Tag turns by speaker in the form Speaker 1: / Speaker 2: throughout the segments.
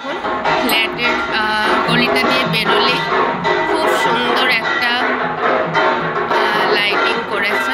Speaker 1: দেখুন ফ্ল্যাটের গলিটা দিয়ে বেরোলে খুব সুন্দর একটা লাইটিং করেছে।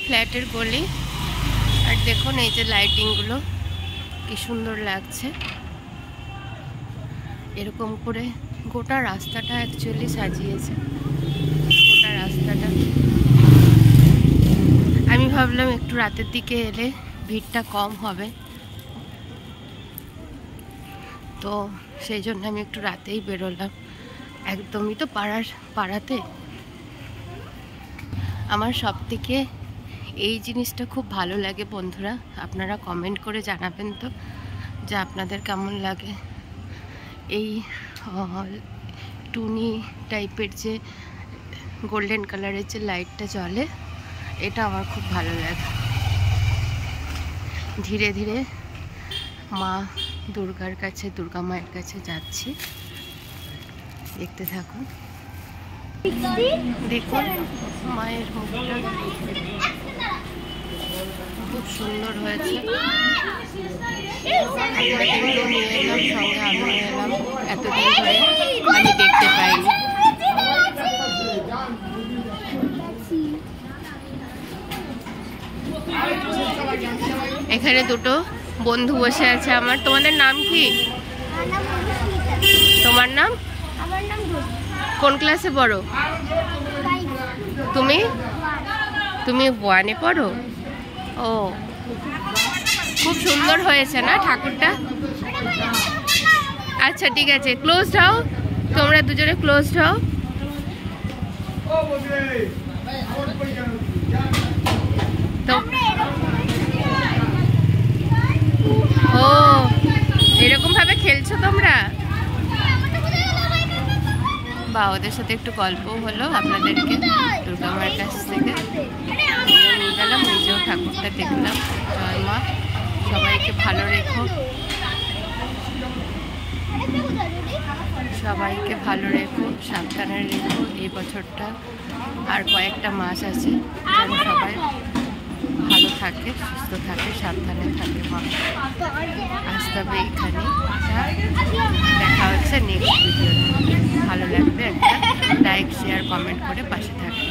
Speaker 1: ফ্ল্যাটের গলি আর দেখুন এই যে লাইটিংগুলো কি সুন্দর লাগছে। এরকম করে গোটা রাস্তাটা অ্যাকচুয়ালি সাজিয়েছে। গোটা রাস্তাটা আমি ভাবলাম একটু রাতের দিকে এলে ভিড়টা কম হবে, তো সেই জন্য আমি একটু রাতেই বেরোলাম। একদমই তো পাড়াতে আমার সব থেকে এই জিনিসটা খুব ভালো লাগে। বন্ধুরা আপনারা কমেন্ট করে জানাবেন তো যে আপনাদের কেমন লাগে এই টুনি টাইপের যে গোল্ডেন কালারের যে লাইটটা জ্বলে, এটা আমার খুব ভালো লাগে। ধীরে ধীরে মা দুর্গার কাছে, দুর্গা মায়ের কাছে যাচ্ছি, দেখতে থাকুন। দেখুন মায়ের মুখটা খুব সুন্দর হয়েছে। আপনাদেরকেও নিয়ে এলাম, সঙ্গে আমিও এলাম। এতদিন ধরে আমি দেখতে পাইনি। এখানে দুটো বন্ধু বসে আছে আমার। তোমাদের নাম কি? তোমার নাম? কোন ক্লাসে পড়ো? তুমি 1-এ পড়ো? ও, খুব সুন্দর হয়েছে না ঠাকুরটা? আচ্ছা ঠিক আছে, ক্লোজড হও, তোমরা দুজনে ক্লোজড হও। ও, এরকম ভাবে খেলছো তোমরা? বা ওদের সাথে একটু গল্পও হলো আপনাদেরকে দুর্গা মায়ের কাছ থেকে নিয়ে গেলাম। নিজেও ঠাকুরটা দেখলাম। জয় মা, সবাইকে ভালো রেখো, সবাইকে ভালো রেখো, সাবধানে রেখো। এই বছরটা আর কয়েকটা মাস আছে, যেন সবাই ভালো থাকে, সুস্থ থাকে, সাবধানে থাকে। মা আসতে হবে এইখানে। দেখা হচ্ছে নেক্সট ভিডিওতে। ভালো লাগবে একটা লাইক, শেয়ার, কমেন্ট করে পাশে থাকবে।